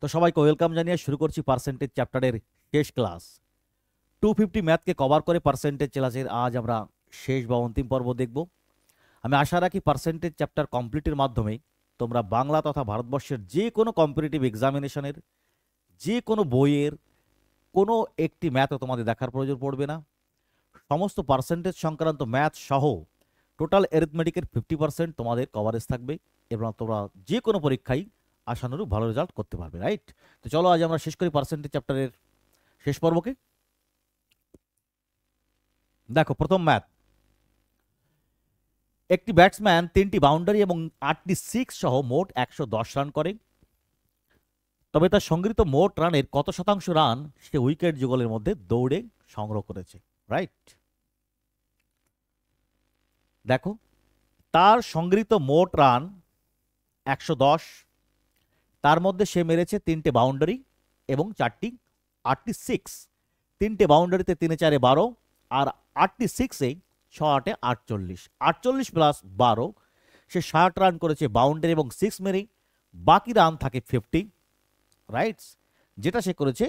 তো সবাইকে ওয়েলকাম জানিয়ে শুরু করছি পার্সেন্টেজ চ্যাপ্টারের শেষ ক্লাস। 250 ম্যাথকে কভার করে পার্সেন্টেজ ক্লাসের আজ আমরা শেষ বা অন্তিম পর্ব দেখব। আমি আশা রাখি পার্সেন্টেজ চ্যাপ্টার কমপ্লিটের মাধ্যমে তোমরা বাংলা তথা ভারতবর্ষের যে কোনো কম্পিটিটিভ এক্সামিনেশনের যে কোনো বইয়ের কোনো একটি ম্যাথও তোমাদের দেখার প্রয়োজন পড়বে না। সমস্ত পার্সেন্টেজ সংক্রান্ত ম্যাথ সহ টোটাল অ্যারিথমেটিকের 50% তোমাদের কভারেজ থাকবে এবং তোমরা যে কোনো পরীক্ষায় আশানুরূপ ভালো রেজাল্ট করতে পারবে, রাইট? তো চলো আজ আমরা শেষ করি পার্সেন্টেজ চ্যাপ্টারের শেষ পর্বকে। দেখো প্রথম ম্যাথ, একটি ব্যাটসম্যান 3টি বাউন্ডারি এবং 8টি সিক্স সহ মোট 110 রান করে, তবে তার সংগৃহীত মোট রানের কত শতাংশ রান সে উইকেট যুগলের মধ্যে দৌড়ে সংগ্রহ করেছে, রাইট? দেখো তার সংগৃহীত মোট রান 110, তার মধ্যে সে মেরেছে 3টে বাউন্ডারি এবং 8টি সিক্স। 3টে বাউন্ডারিতে 3-4 12 আর 8টি সিক্সে 6-8 48, 48 প্লাস 12 সে 60 রান করেছে বাউন্ডারি এবং সিক্স মেরে। বাকি রান থাকে 50, রাইট, যেটা সে করেছে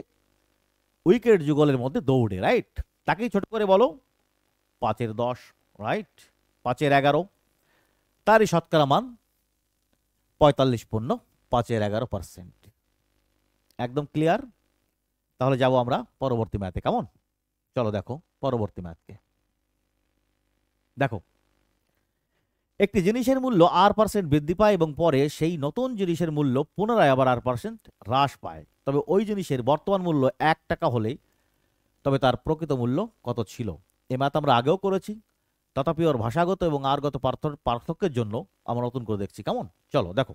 উইকেট যুগলের মধ্যে দৌড়ে, রাইট? তাকেই ছোট করে বলো 5/10, রাইট? 5/11, তারই শতকরা মান 45.5/11%। একদম ক্লিয়ার? তাহলে যাব আমরা পরবর্তী ম্যাথে, কেমন? চলো দেখো পরবর্তী ম্যাথকে। দেখো একটি জিনিসের মূল্য R% বৃদ্ধি পায় এবং পরে সেই নতুন জিনিসের মূল্য পুনরায় আবার R% হ্রাস পায়, তবে ওই জিনিসের বর্তমান মূল্য 1 টাকা হলে তবে তার প্রকৃত মূল্য কত ছিল? এ ম্যাথ আমরা আগেও করেছি, তথাপি ওর ভাষাগত এবং আরগত পার্থক্যের জন্য আমরা নতুন করে দেখছি, কেমন? চলো দেখো,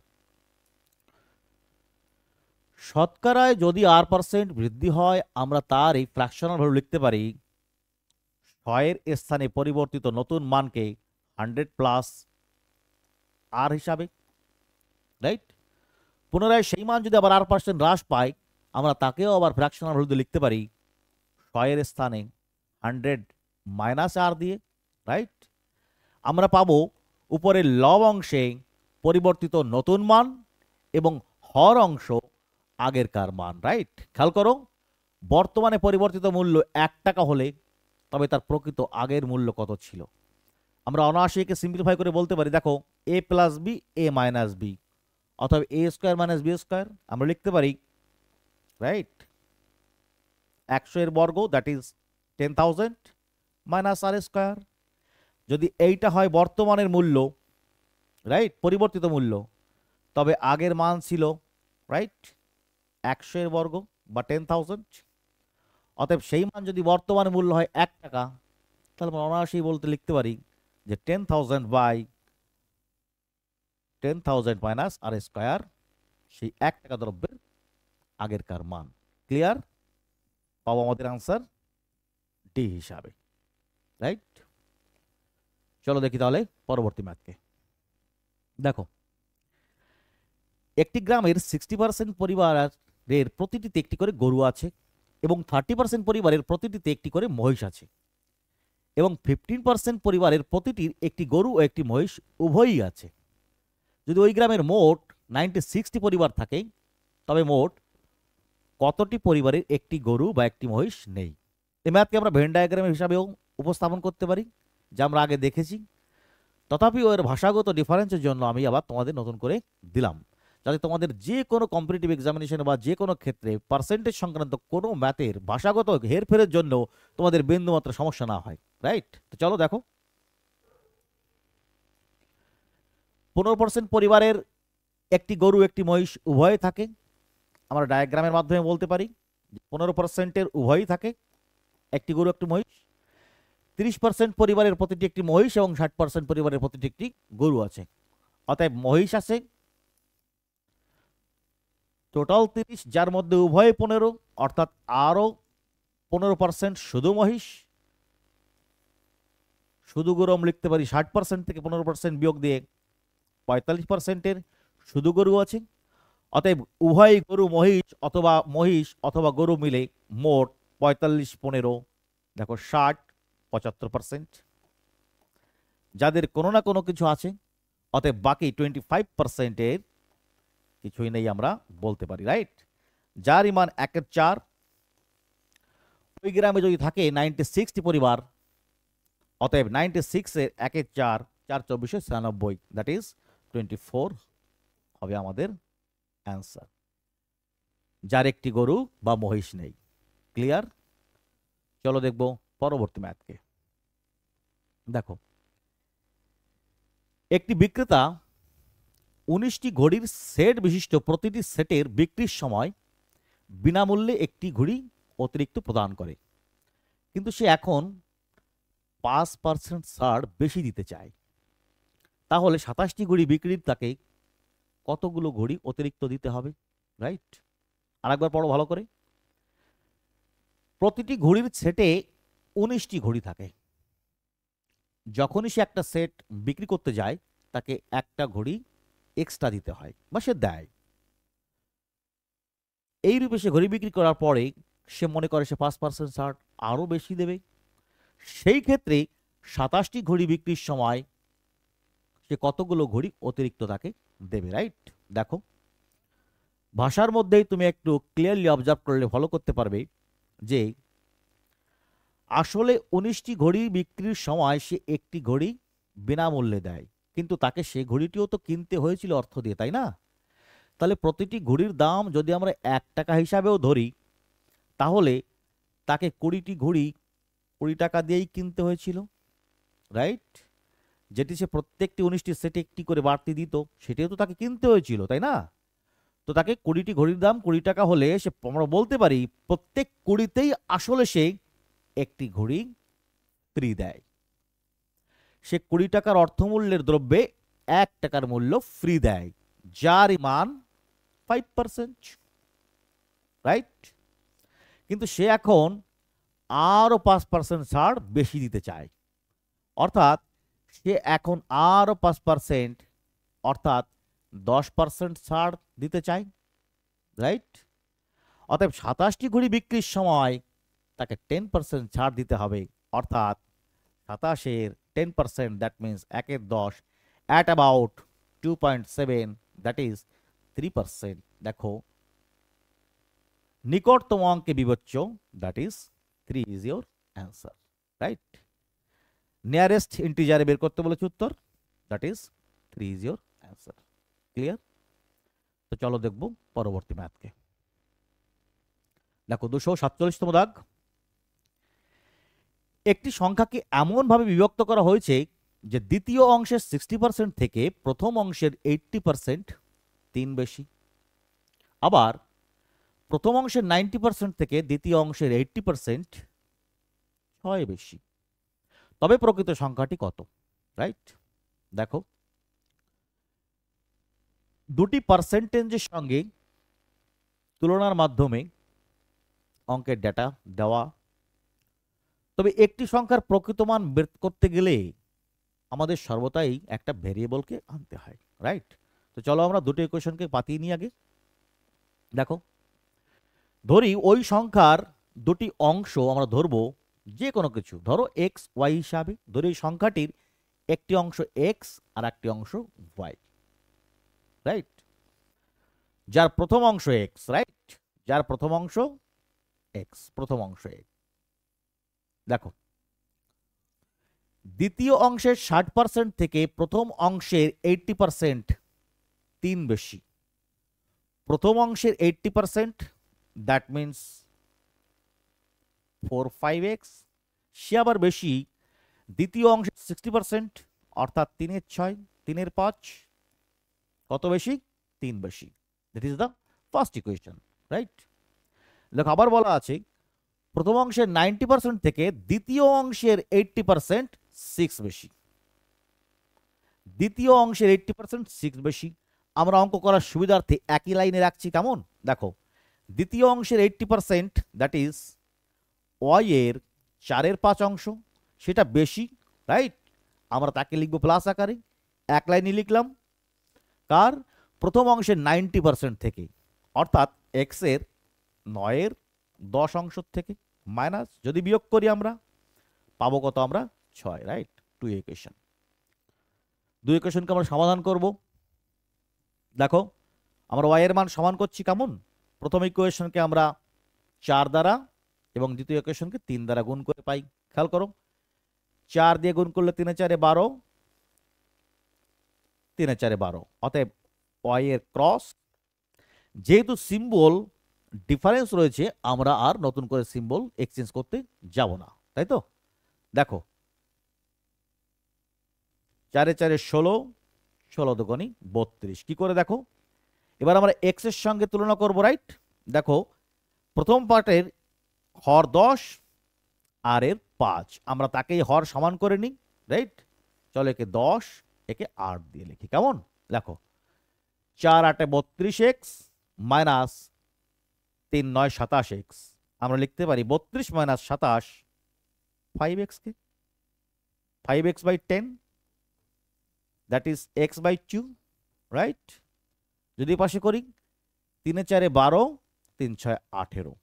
শতকরায় যদি R% বৃদ্ধি হয় আমরা তার এই ফ্র্যাকশনাল ভ্যালু লিখতে পারি 100 এর স্থানে পরিবর্তিত নতুন মানকে 100 প্লাস R হিসাবে, রাইট? পুনরায় সেই মান যদি আবার R% হ্রাস পায় আমরা তাকেও আবার ফ্র্যাকশনাল ভ্যালু লিখতে পারি 100 এর স্থানে 100 মাইনাস R দিয়ে, রাইট? আমরা পাবো উপরের লব অংশে পরিবর্তিত নতুন মান এবং হর অংশ আগেরকার মান, রাইট? খেয়াল করো, বর্তমানে পরিবর্তিত মূল্য 1 টাকা হলে তবে তার প্রকৃত আগের মূল্য কত ছিল? আমরা অনায়াসে সিম্পলিফাই করে বলতে পারি, দেখো a plus B a minus B অথবা a square minus B square আমরা লিখতে পারি, রাইট? 100 এর বর্গ that is 10,000 minus r square. যদি এইটা হয় বর্তমানের মূল্য, রাইট, পরিবর্তিত মূল্য, তবে আগের মান ছিল, রাইট, 100 এর বর্গ বা 10,000। অতএব সেই মান যদি বর্তমান মূল্য হয় 1 টাকা তাহলে আমরা অনায়াসেই বলতে লিখতে পারি যে 10,000 বাই 10,000 মাইনাস আর স্কোয়ার, সেই 1 টাকা দ্রব্যের আগেরকার মান। ক্লিয়ার? পাবো আমাদের আনসার ডি হিসাবে, রাইট? চলো দেখি তাহলে পরবর্তী ম্যাথকে। দেখো একটি গ্রামের 60% পরিবারের প্রতিটিতে একটি করে গরু আছে এবং 30% পরিবারের প্রতিটিতে একটি করে মহিষ আছে এবং 15% পরিবারের প্রতিটির একটি গরু ও একটি মহিষ উভয়ই আছে। যদি ওই গ্রামের মোট 96টি পরিবার থাকে তবে মোট কতটি পরিবারের একটি গরু বা একটি মহিষ নেই? এই ম্যাথকে আমরা ভেন ডায়াগ্রামের হিসাবেও উপস্থাপন করতে পারি, যা আমরা আগে দেখেছি। তথাপি ওর ভাষাগত ডিফারেন্সের জন্য আমি আবার তোমাদের নতুন করে দিলাম, যাতে তোমাদের যে কোনো কম্পিটিটিভ এক্সামিনেশন বা যে কোনো ক্ষেত্রে পার্সেন্টেজ সংক্রান্ত কোনো ম্যাথের ভাষাগত হেরফেরের জন্য তোমাদের বিন্দুমাত্র সমস্যা না হয়, রাইট? তো চলো দেখো, 15% পরিবারের একটি গরু একটি মহিষ উভয় থাকে। আমরা ডায়াগ্রামের মাধ্যমে বলতে পারি 15%-এর উভয়ই থাকে, একটি গরু একটি মহিষ। 30% পরিবারের প্রতিটি একটি মহিষ এবং 60% পরিবারের প্রতিটি একটি গরু আছে। অতএব মহিষ আছে টোটাল 30, যার মধ্যে উভয় 15, অর্থাৎ আরো 15% শুধু মহিষ। শুধু গরু আমরা লিখতে পারি 60% থেকে 15% বিয়োগ দিয়ে 45%-এর শুধু গরু আছে। অতএব উভয় গরু মহিষ অথবা গরু মিলে মোট 45-15, দেখো 60-75%, যাদের কোনো না কোনো কিছু আছে। অতএব বাকি 25%-এর কিছুই নেই আমরা বলতে পারি, রাইট? যারই মান 1/4, ওই গ্রামে যদি থাকে 96টি পরিবার, অতএব 96 এর 1/4, 4 24 96, দ্যাট ইজ 24 হবে আমাদের অ্যান্সার, যার একটি গরু বা মহিষ নেই। ক্লিয়ার? চলো দেখব পরবর্তী ম্যাথকে। দেখো, একটি বিক্রেতা 19টি ঘড়ির সেট বিশিষ্ট প্রতিটি সেটের বিক্রির সময় বিনামূল্যে একটি ঘড়ি অতিরিক্ত প্রদান করে, কিন্তু সে এখন 5% ছাড় বেশি দিতে চায়। তাহলে 27টি ঘড়ি বিক্রির তাকে কতগুলো ঘড়ি অতিরিক্ত দিতে হবে? রাইট? আরেকবার পড়ো ভালো করে। প্রতিটি ঘড়ির সেটে 19টি ঘড়ি থাকে। যখনই সে একটা সেট বিক্রি করতে যায়, তাকে একটা ঘড়ি এক্সট্রা দিতে হয় বা সে দেয়। এই রূপে সে ঘড়ি বিক্রি করার পরে সে মনে করে সে 5% ছাড় আরও বেশি দেবে। সেই ক্ষেত্রে 27টি ঘড়ি বিক্রির সময় সে কতগুলো ঘড়ি অতিরিক্ত তাকে দেবে? রাইট? দেখো, ভাষার মধ্যেই তুমি একটু ক্লিয়ারলি অবজার্ভ করলে ফলো করতে পারবে যে আসলে 19টি ঘড়ি বিক্রির সময় সে একটি ঘড়ি বিনামূল্যে দেয়, কিন্তু তাকে সেই ঘড়িটিও তো কিনতে হয়েছিল অর্থ দিয়ে, তাই না? তাহলে প্রতিটি ঘড়ির দাম যদি আমরা 1 টাকা হিসাবেও ধরি, তাহলে তাকে 20টি ঘড়ি 20 টাকা দিয়েই কিনতে হয়েছিল। রাইট? যেটি সে প্রত্যেকটি 19টি সেটে একটি করে বাড়তি দিত, সেটিও তো তাকে কিনতে হয়েছিল, তাই না? তো তাকে 20টি ঘড়ির দাম 20 টাকা হলে সে, আমরা বলতে পারি প্রত্যেক 20তেই আসলে সে একটি ঘড়ি ফ্রি দেয়। সে 20 টাকার অর্থমূল্যের দ্রব্যে 1 টাকার মূল্য ফ্রি দেয়, যার মান 5%। রাইট? কিন্তু সে এখন আরো 5% ছাড় বেশি দিতে চায়, অর্থাৎ সে এখন আরো 5%, অর্থাৎ 10% ছাড় দিতে চায়। রাইট? অতএব 27টি ঘড়ি বিক্রির সময় তাকে 10% ছাড় দিতে হবে, অর্থাৎ 27-এর 10%, that means 1/10 at about 2.7, that is 3%। দেখো, নিকটতম অঙ্কে বিবেচ্য, that is 3 is your answer. Right? Nearest ইন্টিজারে বের করতে বলেছে উত্তর, that is 3 is your answer. Clear? তো চলো দেখব পরবর্তী ম্যাথকে। দেখো 247তম দাগ। একটি সংখ্যাকে এমনভাবে বিভক্ত করা হয়েছে যে দ্বিতীয় অংশের 60% থেকে প্রথম অংশের 80% 3 বেশি, আবার প্রথম অংশের 90% থেকে দ্বিতীয় অংশের 80% 6 বেশি। তবে প্রকৃত সংখ্যাটি কত? রাইট? দেখো, দুটি পার্সেন্টেজের সঙ্গে তুলনার মাধ্যমে অঙ্কের ডেটা দেওয়া। তবে একটি সংখ্যার প্রকৃত মান বের করতে গেলে আমাদের সর্বদাই একটা ভেরিয়েবলকে আনতে হয়। রাইট? তো চলো আমরা দুটো ইকুয়েশনকে পাতিয়ে নিই আগে। দেখো, ধরি ওই সংখ্যার দুটি অংশ আমরা ধরবো যে কোনো কিছু, ধরো এক্স ওয়াই হিসাবে। ধরি এই সংখ্যাটির একটি অংশ এক্স আর একটি অংশ ওয়াই। রাইট? যার প্রথম অংশ এক্স। রাইট? যার প্রথম অংশ এক্স, প্রথম অংশ এক্স। দেখো, দ্বিতীয় অংশের 60% থেকে প্রথম অংশের 80% 3 বেশি। প্রথম অংশের 80%, দ্যাট মিনস 4-5x, সে আবার বেশি দ্বিতীয় অংশের 60%, অর্থাৎ 3-6, 3-5, কত বেশি? 3 বেশি। That is the first equation. Right? দেখো, আবার বলা আছে প্রথম অংশের 90% থেকে দ্বিতীয় অংশের 80% 6 বেশি। দ্বিতীয় অংশের 80% 6 বেশি। আমরা অঙ্ক করার সুবিধার্থে একই লাইনে রাখছি। কেমন? দেখো, দ্বিতীয় অংশের 80%, দ্যাট ইজ ওয়াই এর 4/5 অংশ, সেটা বেশি। রাইট? আমরা তাকে লিখবো প্লাস আকারে, এক লাইনে লিখলাম। কার? প্রথম অংশের 90% থেকে, অর্থাৎ এক্স এর 9/10 অংশ থেকে মাইনাস, যদি বিয়োগ করি আমরা পাবো কত? আমরা 6। রাইট? 2 ইকুয়েশন। 2 ইকুয়েশনকে আমরা সমাধান করব। দেখো, আমরা ওয়াই এর মান সমান করছি কেমন? প্রথম ইকুয়েশনকে আমরা 4 দ্বারা এবং দ্বিতীয় ইকুয়েশনকে 3 দ্বারা গুণ করে পাই। খেয়াল করো, 4 দিয়ে গুণ করলে 3 4 12, 3 4 12। অতএব ওয়াই এর ক্রস, যেহেতু সিম্বল ডিফারেন্স রয়েছে আমরা আর নতুন করে সিম্বল এক্সচেঞ্জ করতে যাব না, তাই তো? দেখো 4 4 16, 16 দুগুণী 32। কি করে দেখো, এবার আমরা এক্স এর সঙ্গে তুলনা করব, রাইট? দেখো প্রথম পার্টের হর 10 আর এর 5, আমরা তাকেই হর সমান করে নিই, রাইট? চলো একে 10 একে 8 দিয়ে লিখি। কেমন? দেখো 4 8 32 এক্স মাইনাস 3 9 27 এক্স। আমরা লিখতে পারি 32 মাইনাস 27 5x কে 5x by 10, that is x by 2, right? যদি পাশে করি 3 4 12, 3 6 18,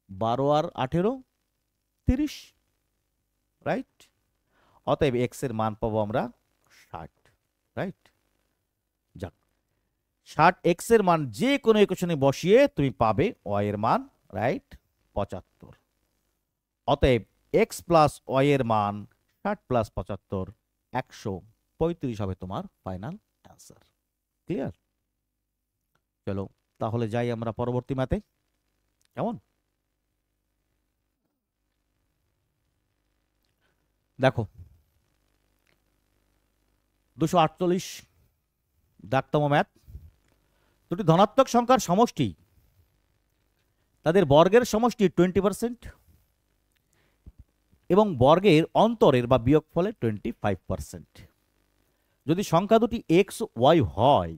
12 আর 18 30, রাইট? অতএব x এর মান পাবো আমরা 60, রাইট? যাক, 60 x এর মান যে কোনো ইকুয়েশনে বসিয়ে তুমি পাবে y এর মান, রাইট, 75। অতএব x প্লাস y এর মান 60 প্লাস 75 135 হবে তোমার ফাইনাল অ্যান্সার। ক্লিয়ার? চলো তাহলে যাই আমরা পরবর্তী ম্যাথে। কেমন? দেখো 248 দাগতম ম্যাথ। দুটি ধনাত্মক সংখ্যার সমষ্টি, তাদের বর্গের সমষ্টি 20% এবং বর্গের অন্তরের বা বিয়োগফলের 25%। যদি সংখ্যা দুটি এক্স ওয়াই হয়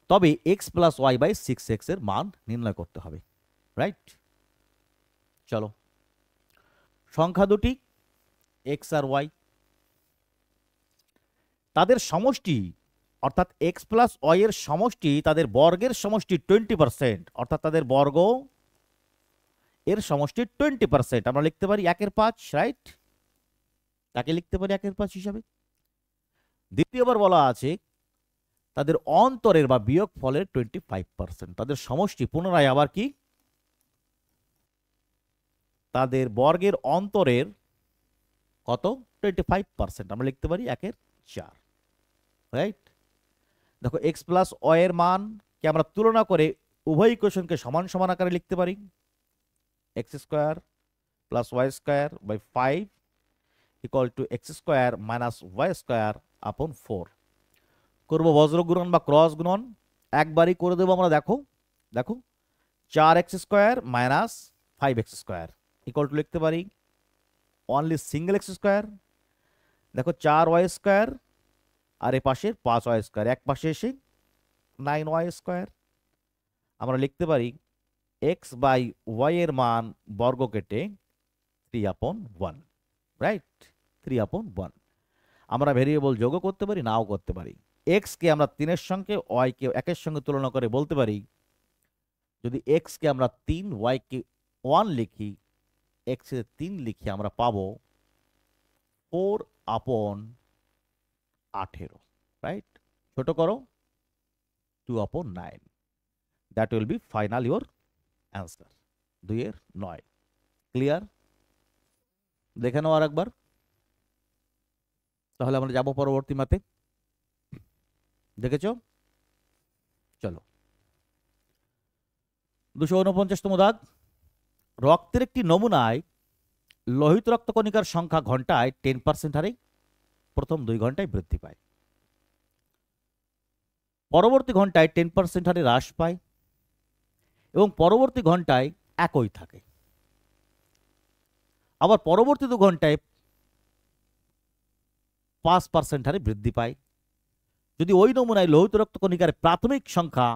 তবে x plus Y by 6x এর মান নির্ণয় করতে হবে, রাইট? চলো, সংখ্যা দুটি এক্স আর ওয়াই, তাদের সমষ্টি অর্থাৎ এক্স প্লাস ওয়াই এর সমষ্টি, তাদের বর্গের সমষ্টি 20%, অর্থাৎ তাদের বর্গ এর সমষ্টি 20%। আমরা লিখতে পারি 1/5, রাইট? তাকে লিখতে পারি 1/5 হিসাবে। দ্বিতীয়বার বলা আছে তাদের অন্তরের বা বিয়োগ ফলের 25%। তাদের সমষ্টি পুনরায় আবার কি, তাদের বর্গের অন্তরের কত, 25%। আমরা লিখতে পারি 1/4, রাইট? দেখো এক্স প্লাস ওয়াই এর মানকে আমরা তুলনা করে উভয় ইকুয়েশনকে সমান সমান আকারে লিখতে পারি। X square plus y square by 5 equal to x square minus y square upon 4। করবো বজ্র গুণন বা ক্রস গুণন, একবারই করে দেবো আমরা। দেখো দেখো 4x square minus 5x square equal to লিখতে পারি অনলি সিঙ্গেল এক্স স্কোয়ার। দেখো 4y স্কোয়ার আর এ পাশে 5y স্কোয়ার, এক পাশে এসে 9y স্কোয়ার। আমরা লিখতে পারি x বাই ওয়াই এর মান বর্গ কেটে 3/1, রাইট? 3/1। আমরা ভেরিয়েবল যোগও করতে পারি, নাও করতে পারি। x কে আমরা 3 এর সঙ্গে, y কে 1 এর সঙ্গে তুলনা করে বলতে পারি, যদি x কে আমরা 3, y কে 1 লিখি, x এর 3 লিখি, আমরা পাবো 4/18, রাইট? ছোট করো 2/9, that will be final your answer. 2/9। Clear? দেখে নাও আর একবার। তাহলে আমরা যাব পরবর্তী ম্যাথে। দেখেছ? চলো 249তম দাগ। রক্তের একটি নমুনায় লোহিত রক্তকণিকার সংখ্যা ঘন্টায় 10% হারে প্রথম 2 ঘন্টায় বৃদ্ধি পায়, পরবর্তী ঘন্টায় 10% হারে হ্রাস পায় এবং পরবর্তী ঘন্টায় একই থাকে। আবার পরবর্তী 2 ঘন্টায় 5% হারে বৃদ্ধি পায়। যদি ওই নমুনায় লোহিত রক্তকণিকার প্রাথমিক সংখ্যা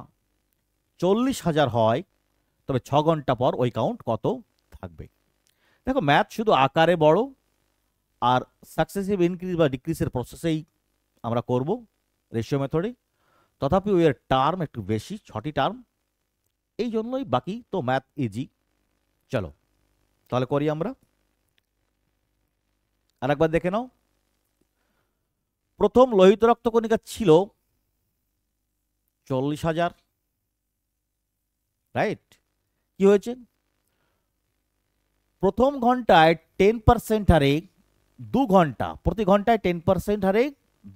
40,000 হয় তবে 6 ঘন্টা পর ওই কাউন্ট কত থাকবে? দেখো ম্যাথ শুধু আকারে বড়, আর সাকসেসিভ ইনক্রিজ বা ডিক্রিজের প্রসেসেই আমরা করব রেশিও মেথডে। তথাপি ওই এর টার্ম একটু বেশি, 6টি টার্ম, এই জন্যই বাকি তো ম্যাথ ইজি। চলো তাহলে করি আমরা। আর একবার দেখে নাও। প্রথম লোহিত রক্তকণিকা ছিল 40,000, রাইট? কি হয়েছে? প্রথম ঘন্টায় 10% হারে 2 ঘন্টা, প্রতি ঘন্টায় 10% হারে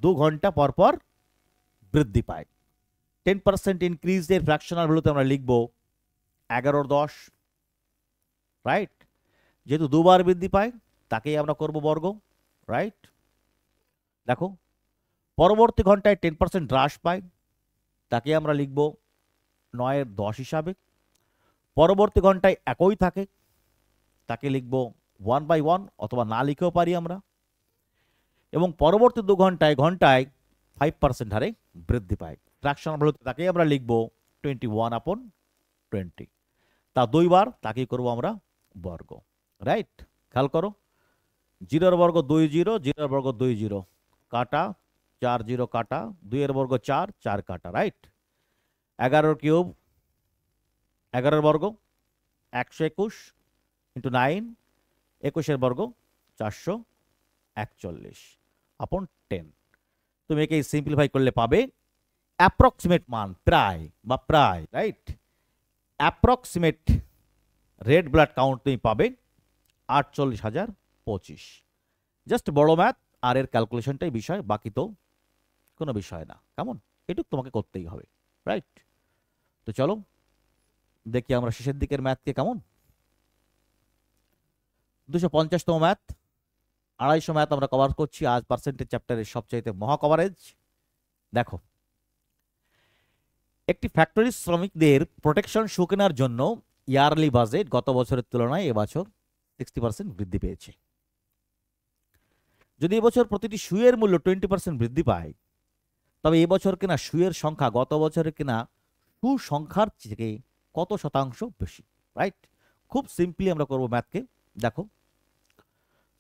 2 ঘন্টা পর পর বৃদ্ধি পায়। 10% ইনক্রিজের ফ্র্যাকশনাল ভ্যালুতে আমরা লিখব 11/10, রাইট? যেহেতু দুবার বৃদ্ধি পায় তাকেই আমরা করব বর্গ, রাইট? দেখো, পরবর্তী ঘন্টায় 10% হ্রাস পায়, তাকে আমরা লিখব 9/10 হিসাবে। পরবর্তী ঘন্টায় একই থাকে, তাকে লিখব 1/1 অথবা না লিখেও পারি আমরা। এবং পরবর্তী 2 ঘন্টায় 5% হারে বৃদ্ধি পায়। ফ্র্যাকশনাল ভ্যালুতে তাকে আমরা লিখব 21/20। তা দুইবার, তাকেই করব আমরা বর্গ, রাইট? খেয়াল করো, 0 বর্গ 2 0, 0 বর্গ 2 0 কাটা, 4 0 কাটা, 2 এর বর্গ 4, 4 কাটা, রাইট? 11 কিউব 11 বর্গ 121 ইন্টু 9, 21 বর্গ 441 আপন 10। তুমি একে সিম্পলিফাই করলে পাবে অ্যাপ্রক্সিমেট মান, প্রায় বা প্রায়, right? Approximate red blood count তুমি পাবে 48,025। জাস্ট বড় ম্যাথ আর এর ক্যালকুলেশনটাই বিষয়, বাকি তো কোনো বিষয় না। কেমন? এটুকু তোমাকে করতেই হবে, রাইট? তো চলো দেখি আমরা শেষের দিকের ম্যাথকে। কেমন? 250তম ম্যাথ, 250 ম্যাথ আমরা কভার করছি আজ পার্সেন্টেজ চ্যাপ্টারের সবচাইতে মহা কভারেজ। দেখো, একটি ফ্যাক্টরি শ্রমিকদের প্রোটেকশন শু কেনার জন্য ইয়ারলি বাজেট গত বছরের তুলনায় এবছর 60% বৃদ্ধি পেয়েছে। যদি এবছর প্রতিটি শুয়ের মূল্য 20% বৃদ্ধি পায়, তবে এবছর কেনা শুয়ের সংখ্যা গত বছরের কেনা শু সংখ্যার থেকে কত শতাংশ বেশি, রাইট? খুব সিম্পলি আমরা করব ম্যাথকে। দেখো,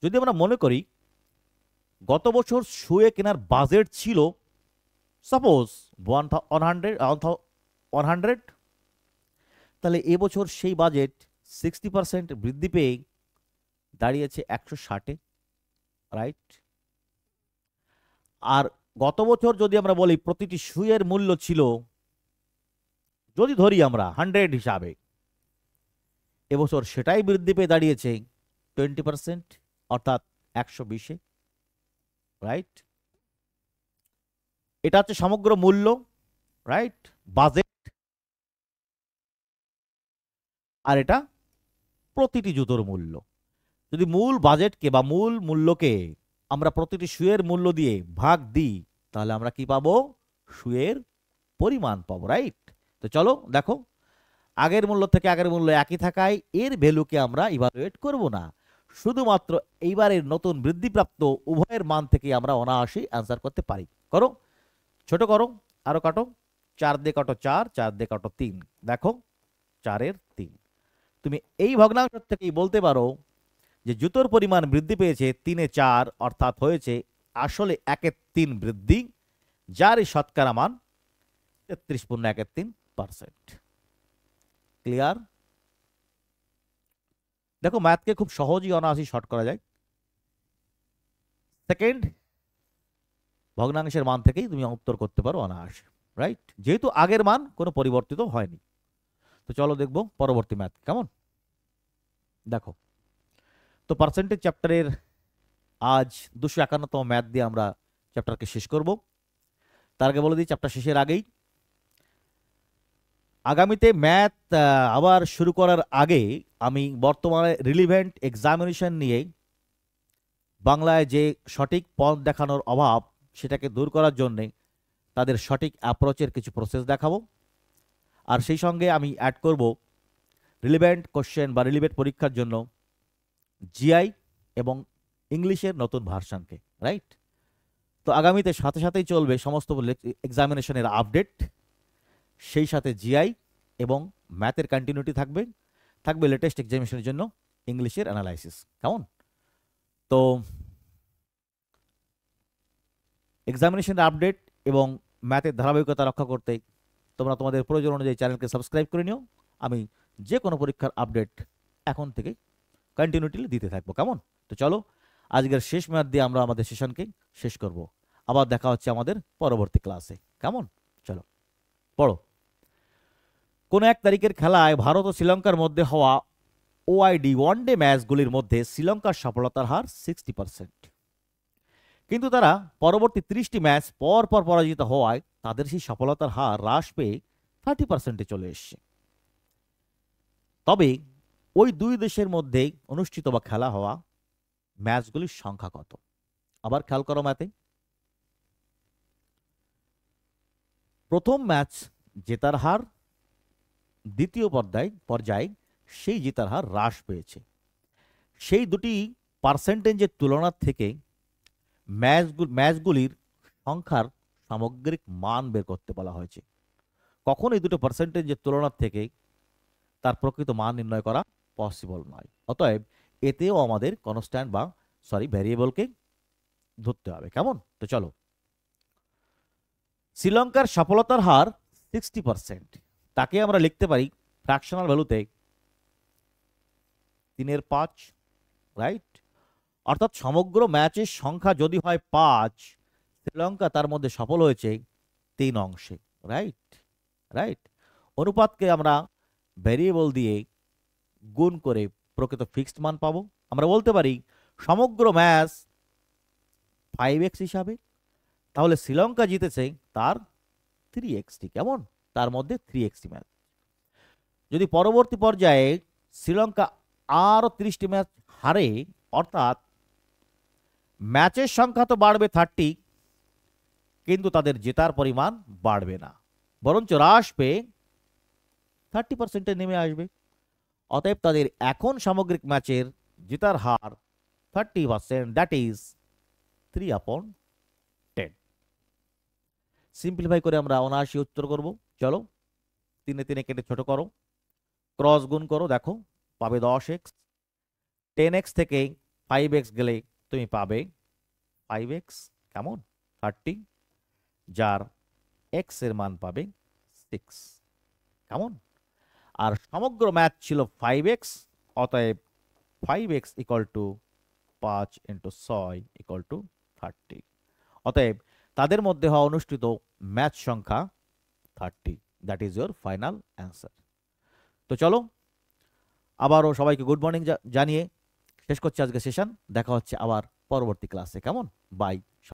যদি আমরা মনে করি গত বছর শুয়ে কেনার বাজেট ছিল সাপোজ 100, তাহলে এবছর সেই বাজেট 60% বৃদ্ধি পেয়ে দাঁড়িয়েছে 160, রাইট? আর গত বছর যদি আমরা বলি প্রতিটি শুয়ের মূল্য ছিল, যদি ধরি আমরা 100 হিসাবে, এবছর সেটাই বৃদ্ধি পেয়ে দাঁড়িয়েছে 20%, অর্থাৎ 120, রাইট? এটা হচ্ছে সমগ্র মূল্য, রাইট? বাজেট। আর এটা প্রতিটি জুতোর মূল্য। যদি মূল বাজেটকে বা মূল মূল্যকে আমরা প্রতিটি শুয়ের মূল্য দিয়ে ভাগ দিই, তাহলে আমরা কি পাবো? শুয়ের পরিমাণ পাবো, রাইট? তো চলো দেখো, আগের মূল্য থেকে আগের মূল্য একই থাকায় এর ভ্যালুকে আমরা ইভালুয়েট করব না, শুধুমাত্র এইবারের নতুন বৃদ্ধিপ্রাপ্ত উভয়ের মান থেকে আমরা অনায়াসই অ্যান্সার করতে পারি। করো, ছোট করো, আরো কাটো, 4 দিয়ে কাটো 4, 4 দিয়ে কাটো 3, দেখো 4-এর 3। তুমি এই ভগ্নাংশ থেকেই বলতে পারো যে জুতোর পরিমাণ বৃদ্ধি পেয়েছে 3-এ 4, অর্থাৎ হয়েছে আসলে 1-এ 3 বৃদ্ধি, যার শতকরা মান 33.13%। ক্লিয়ার? দেখো, ম্যাথকে খুব সহজেই অনায়াসই শর্ট করা যায়। সেকেন্ড ভগ্নাংশের মান থেকেই তুমি উত্তর করতে পারো অনায়াসে, রাইট? যেহেতু আগের মান কোনো পরিবর্তিত হয়নি। তো চলো দেখবো পরবর্তী ম্যাথ। কেমন? দেখো, তো পার্সেন্টেজ চ্যাপ্টারের আজ 251তম ম্যাথ দিয়ে আমরা চ্যাপ্টারকে শেষ করব। তার আগে বলে দিই, চ্যাপ্টার শেষের আগেই আগামীতে ম্যাথ আবার শুরু করার আগে আমি বর্তমানে রিলিভেন্ট এক্সামিনেশন নিয়ে বাংলায় যে সঠিক পথ দেখানোর অভাব, সেটাকে দূর করার জন্যে তাদের সঠিক অ্যাপ্রোচের কিছু প্রসেস দেখাবো। আর সেই সঙ্গে আমি অ্যাড করব রিলিভেন্ট কোশ্চেন বা রিলিভেন্ট পরীক্ষার জন্য জিআই এবং ইংলিশের নতুন ভার্সানকে, রাইট? তো আগামীতে সাথে সাথেই চলবে সমস্ত এক্সামিনেশনের আপডেট, সেই সাথে জিআই এবং ম্যাথের কন্টিনিউটি থাকবে, থাকবে লেটেস্ট এক্সামিনেশনের জন্য ইংলিশের অ্যানালাইসিস। কেমন? তো এক্সামিনেশনের আপডেট এবং ম্যাথের ধারাবাহিকতা রক্ষা করতে তোমরা তোমাদের প্রয়োজন অনুযায়ী চ্যানেলকে সাবস্ক্রাইব করে নিও। আমি যে কোনো পরীক্ষার আপডেট এখন থেকে কন্টিনিউটিলি দিতে থাকবো। কেমন? তো চলো আজকের শেষ ম্যাথ দিয়ে আমরা আমাদের সেশনকে শেষ করব। আবার দেখা হচ্ছে আমাদের পরবর্তী ক্লাসে। কেমন? চলো পড়ো। কোন এক তারিখের খেলায় ভারত ও শ্রীলঙ্কার মধ্যে হওয়া ওআইডি ওয়ানডে ম্যাচগুলির মধ্যে শ্রীলঙ্কার সফলতার হার 60%, কিন্তু তারা পরবর্তী 30টি ম্যাচ পর পর পরাজিত হওয়ায় তাদের সেই সফলতার হার হ্রাস পেয়ে 30%-এ চলে এসছে। তবে ওই দুই দেশের মধ্যে অনুষ্ঠিত বা খেলা হওয়া ম্যাচগুলির সংখ্যা কত? আবার খেয়াল করো ম্যাথে। প্রথম ম্যাচ জেতার হার, দ্বিতীয় পর্যায়ে সেই জেতার হার হ্রাস পেয়েছে। সেই দুটি পার্সেন্টেজের তুলনার থেকে ম্যাচগুলির সংখ্যার সামগ্রিক মান বের করতে বলা হয়েছে। কখন এই দুটো পার্সেন্টেজের তুলনার থেকে তার প্রকৃত মান নির্ণয় করা পসিবল নয়। অতএব এতেও আমাদের কনস্ট্যান্ট বা ভ্যারিয়েবলকে ধরতে হবে। কেমন? তো চলো, শ্রীলঙ্কার সফলতার হার 60%, তাকে আমরা লিখতে পারি ফ্র্যাকশনাল ভ্যালুতে 3/5, রাইট? অর্থাৎ সমগ্র ম্যাচের সংখ্যা যদি হয় 5, শ্রীলঙ্কা তার মধ্যে সফল হয়েছে 3 অংশে, রাইট? রাইট। অনুপাতকে আমরা ভ্যারিয়েবল দিয়ে গুণ করে প্রকৃত ফিক্সড মান পাবো। আমরা বলতে পারি সমগ্র ম্যাচ 5x হিসাবে, তাহলে শ্রীলঙ্কা জিতেছে তার 3x। কেমন? তার মধ্যে 3x ম্যাচ। যদি পরবর্তী পর্যায়ে শ্রীলঙ্কা আরো 30টি ম্যাচ হারে, অর্থাৎ ম্যাচের সংখ্যা তো বাড়বে 30, কিন্তু তাদের জেতার পরিমাণ বাড়বে না, বরঞ্চ হ্রাস পেয়ে 30%-এ নেমে আসবে। অতএব তাদের এখন সামগ্রিক ম্যাচের জেতার হার 30%, দ্যাট ইজ 3/10। সিম্পলিফাই করে আমরা 79 উত্তর করব। চলো, 3 কেটে ছোট করো, ক্রস গুণ করো, দেখো পাবে 10x। 10x থেকে 5x গেলে তুমি পাবে 5x, কেমন? 30, যার x এর মান পাবে 6, কেমন? আর সমগ্র ম্যাচ ছিল 5x, অতএব 5x = 5 × 6 = 30। অতএব তাদের মধ্যে হওয়া অনুষ্ঠিত ম্যাচ সংখ্যা 30। That is your final answer. তো চলো, আবারও সবাইকে গুড মর্নিং জানিয়ে শেষ করছি আজকে সেশন। দেখা হচ্ছে আবার পরবর্তী ক্লাসে। কেমন? বাই।